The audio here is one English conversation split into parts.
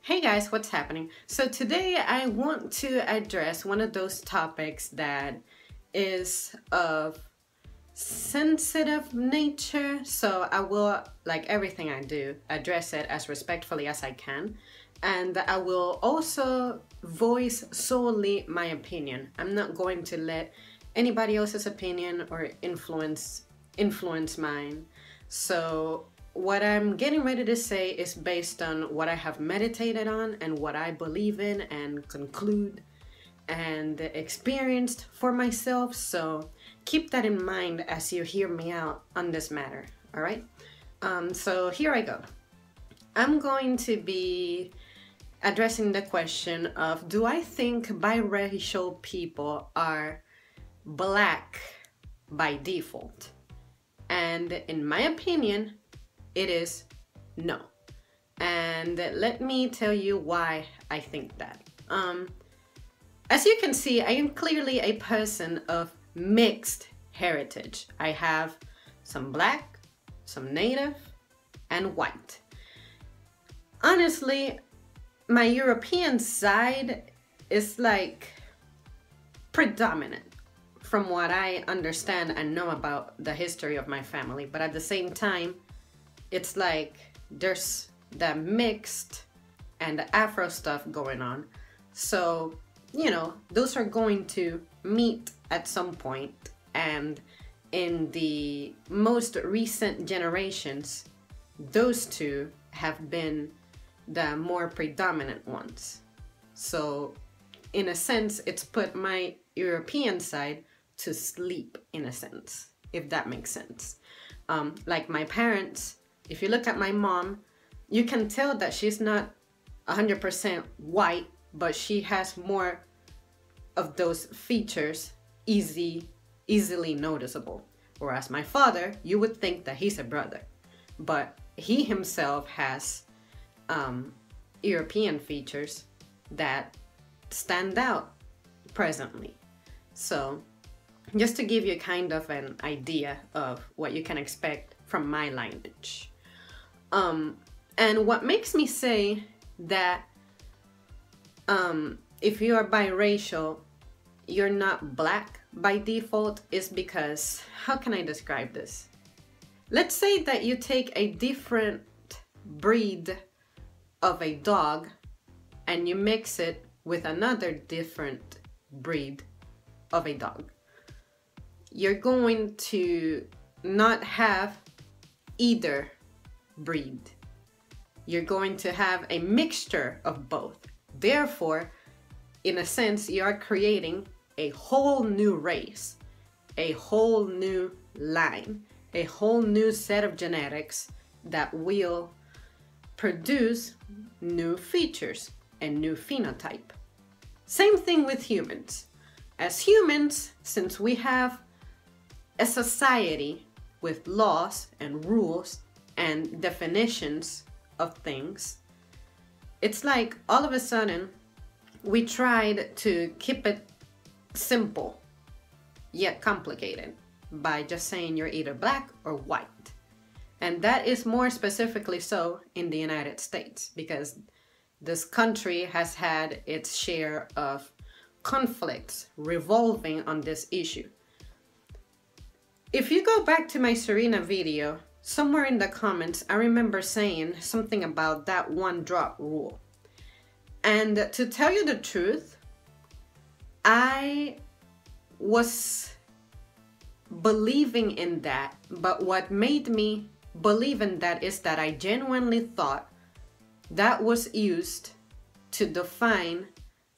Hey guys, what's happening? So today I want to address one of those topics that is of sensitive nature. So I will, like everything I do, address it as respectfully as I can. And I will also voice solely my opinion. I'm not going to let anybody else's opinion or influence mine. So what I'm getting ready to say is based on what I have meditated on and what I believe in and conclude and experienced for myself. So keep that in mind as you hear me out on this matter, all right? So here I go. I'm going to be addressing the question of, do I think biracial people are black by default? And in my opinion, it is no. And let me tell you why I think that. As you can see, I am clearly a person of mixed heritage. I have some black, some native, and white. Honestly, my European side is like predominant from what I understand and know about the history of my family. But at the same time, it's like there's the mixed and the Afro stuff going on. So, you know, those are going to meet at some point. And in the most recent generations, those two have been the more predominant ones. So in a sense, it's put my European side to sleep, in a sense, if that makes sense. Like my parents, if you look at my mom, you can tell that she's not 100% white, but she has more of those features easily noticeable. Whereas my father, you would think that he's a brother, but he himself has European features that stand out presently. So just to give you kind of an idea of what you can expect from my lineage. And what makes me say that if you are biracial, you're not black by default is because, how can I describe this? Let's say that you take a different breed of a dog and you mix it with another different breed of a dog. You're going to not have either breed. You're going to have a mixture of both. Therefore, in a sense, you are creating a whole new race, a whole new line, a whole new set of genetics that will produce new features and new phenotype. Same thing with humans. As humans, since we have a society with laws and rules and definitions of things, it's like all of a sudden we tried to keep it simple yet complicated by just saying you're either black or white. And that is more specifically so in the United States, because this country has had its share of conflicts revolving on this issue. If you go back to my Serena video, somewhere in the comments, I remember saying something about that one drop rule. And to tell you the truth, I was believing in that, but what made me believe in that is that I genuinely thought that was used to define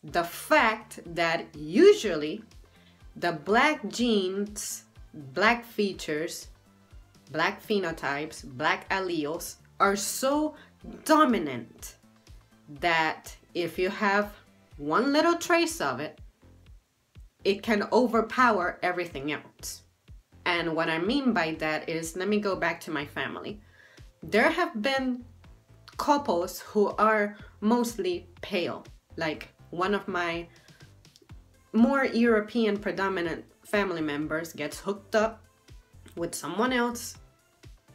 the fact that usually the black genes, black features, black phenotypes, black alleles are so dominant that if you have one little trace of it, it can overpower everything else. And what I mean by that is, let me go back to my family. There have been couples who are mostly pale. Like one of my more European predominant family members gets hooked up with someone else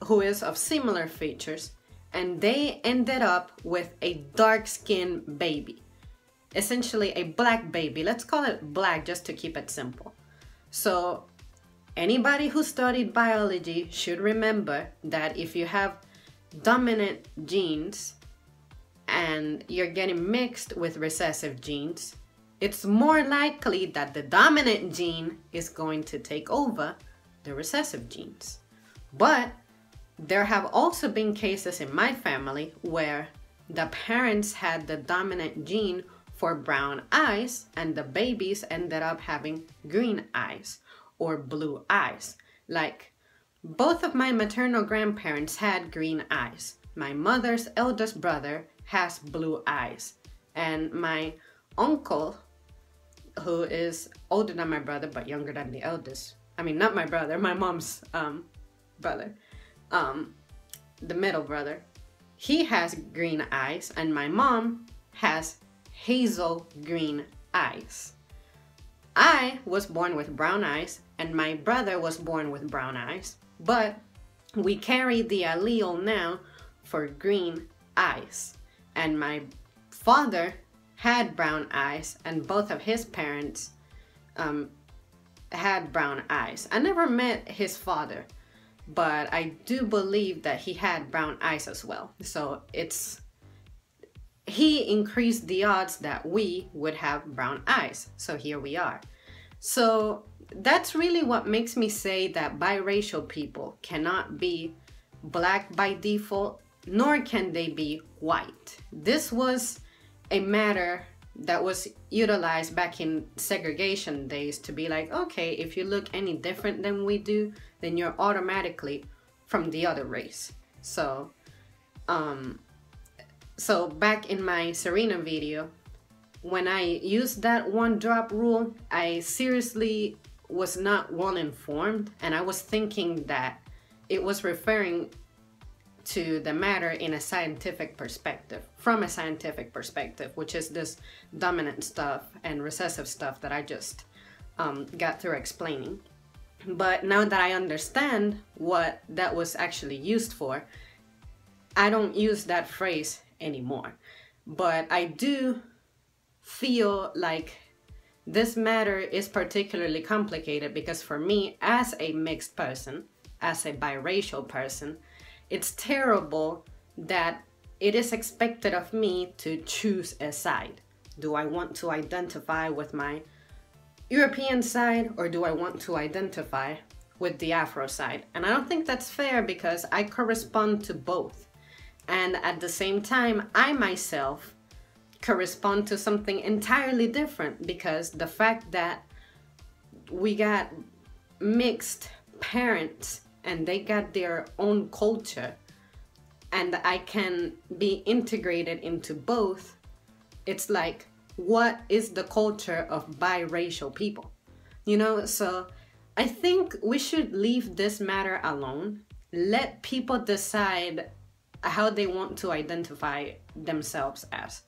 who is of similar features, and they ended up with a dark-skinned baby. Essentially a black baby. Let's call it black just to keep it simple. So anybody who studied biology should remember that if you have dominant genes and you're getting mixed with recessive genes, it's more likely that the dominant gene is going to take over the recessive genes. But there have also been cases in my family where the parents had the dominant gene for brown eyes and the babies ended up having green eyes or blue eyes. Like, both of my maternal grandparents had green eyes. My mother's eldest brother has blue eyes, and my uncle, who is older than my brother but younger than the eldest, I mean not my brother, my mom's brother, the middle brother, he has green eyes, and my mom has hazel green eyes. I was born with brown eyes and my brother was born with brown eyes, but we carry the allele now for green eyes. And my father had brown eyes and both of his parents had brown eyes. I never met his father, but I do believe that he had brown eyes as well. So he increased the odds that we would have brown eyes. So here we are. So that's really what makes me say that biracial people cannot be black by default, nor can they be white. This was a matter that was utilized back in segregation days to be like, okay, if you look any different than we do, then you're automatically from the other race. So back in my Serena video, when I used that one drop rule, I seriously was not well informed, and I was thinking that it was referring to the matter in a scientific perspective, from a scientific perspective, which is this dominant stuff and recessive stuff that I just got through explaining. But now that I understand what that was actually used for, I don't use that phrase anymore. But I do feel like this matter is particularly complicated because for me, as a mixed person, as a biracial person, it's terrible that it is expected of me to choose a side. Do I want to identify with my European side or do I want to identify with the Afro side? And I don't think that's fair because I correspond to both. And at the same time, I myself correspond to something entirely different because the fact that we got mixed parents and they got their own culture and I can be integrated into both, it's like, what is the culture of biracial people? You know, so I think we should leave this matter alone. Let people decide how they want to identify themselves as.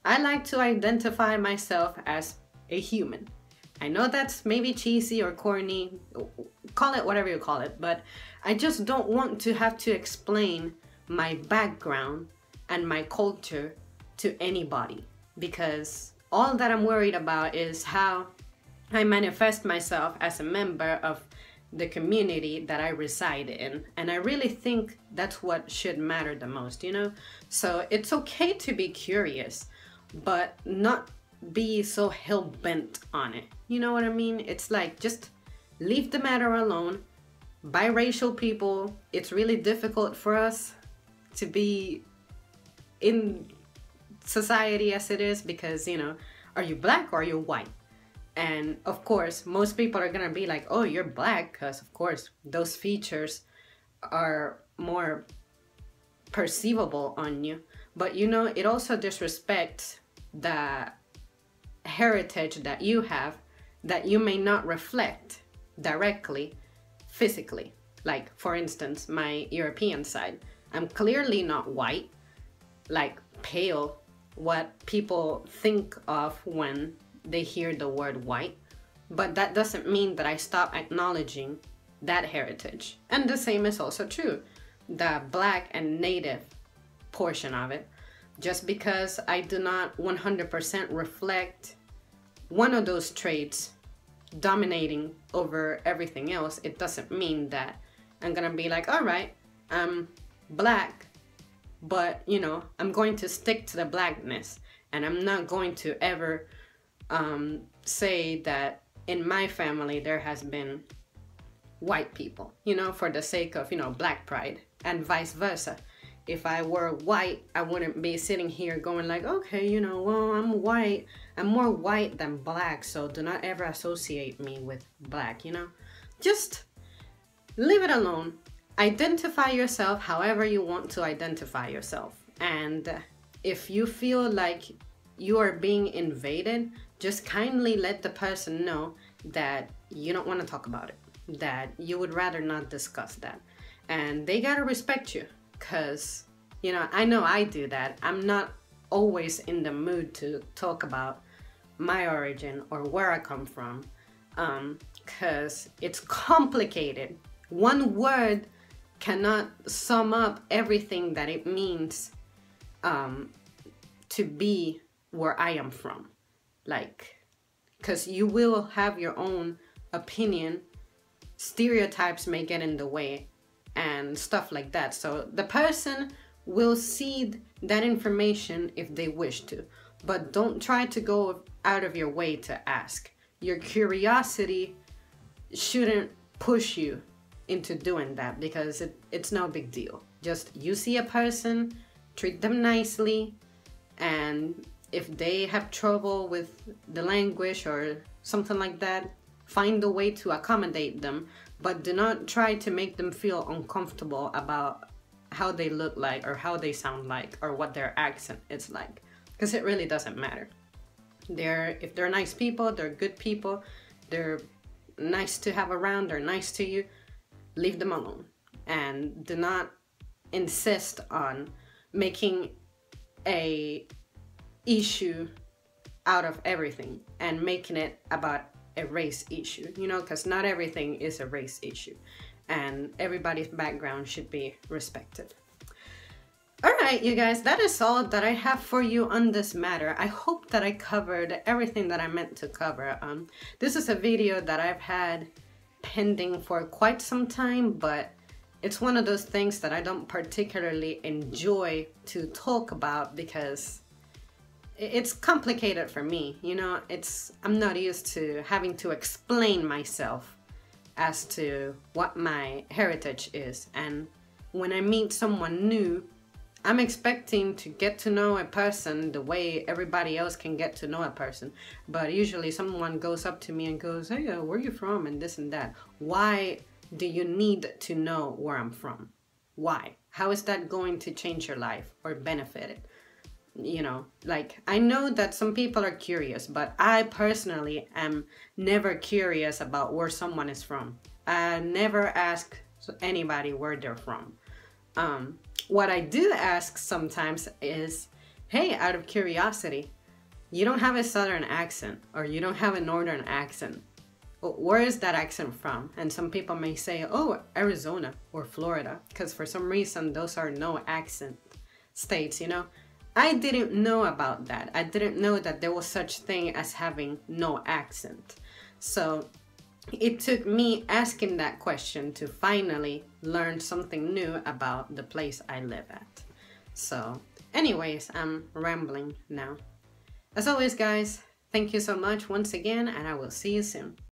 I like to identify myself as a human. I know that's maybe cheesy or corny, call it whatever you call it, but I just don't want to have to explain my background and my culture to anybody, because all that I'm worried about is how I manifest myself as a member of the community that I reside in. And I really think that's what should matter the most, you know? So it's okay to be curious, but not be so hell-bent on it. You know what I mean? It's like, just leave the matter alone. Biracial people, it's really difficult for us to be in society as it is because, you know, are you black or are you white? And of course, most people are gonna be like, oh, you're black, because of course, those features are more perceivable on you. But you know, it also disrespects the heritage that you have that you may not reflect directly, physically. Like, for instance, my European side. I'm clearly not white, like pale, what people think of when they hear the word white, but that doesn't mean that I stop acknowledging that heritage. And the same is also true. The black and native portion of it. Just because I do not 100% reflect one of those traits dominating over everything else, it doesn't mean that I'm gonna be like, all right, I'm black, but you know, I'm going to stick to the blackness, and I'm not going to ever say that in my family there has been white people, you know, for the sake of, you know, black pride, and vice versa. If I were white, I wouldn't be sitting here going like, okay, you know, well, I'm white, I'm more white than black, so do not ever associate me with black, you know. Just leave it alone. Identify yourself however you want to identify yourself. And if you feel like you are being invaded, just kindly let the person know that you don't want to talk about it, that you would rather not discuss that. And they gotta respect you, because, you know I do that. I'm not always in the mood to talk about my origin or where I come from, because it's complicated. One word cannot sum up everything that it means to be where I am from. Like, because you will have your own opinion, stereotypes may get in the way, and stuff like that. So the person will cede that information if they wish to, but don't try to go out of your way to ask. Your curiosity shouldn't push you into doing that, because it's no big deal. Just, you see a person, treat them nicely, and if they have trouble with the language or something like that, find a way to accommodate them, but do not try to make them feel uncomfortable about how they look like or how they sound like or what their accent is like, because it really doesn't matter. If they're nice people, they're good people, they're nice to have around, they're nice to you, leave them alone. And do not insist on making a issue out of everything and making it about a race issue, you know, because not everything is a race issue, and everybody's background should be respected. All right, you guys, that is all that I have for you on this matter. I hope that I covered everything that I meant to cover. This is a video that I've had pending for quite some time, but it's one of those things that I don't particularly enjoy to talk about because it's complicated for me, you know. I'm not used to having to explain myself as to what my heritage is, and when I meet someone new, I'm expecting to get to know a person the way everybody else can get to know a person. But usually someone goes up to me and goes, hey, where are you from, and this and that. Why do you need to know where I'm from? Why? How is that going to change your life or benefit it? You know, like, I know that some people are curious, but I personally am never curious about where someone is from. I never ask anybody where they're from. What I do ask sometimes is, hey, out of curiosity, you don't have a southern accent, or you don't have a northern accent. Where is that accent from? And some people may say, oh, Arizona or Florida, because for some reason those are no accent states, you know. I didn't know about that. I didn't know that there was such thing as having no accent. So it took me asking that question to finally learn something new about the place I live at. So anyways, I'm rambling now. As always, guys, thank you so much once again, and I will see you soon.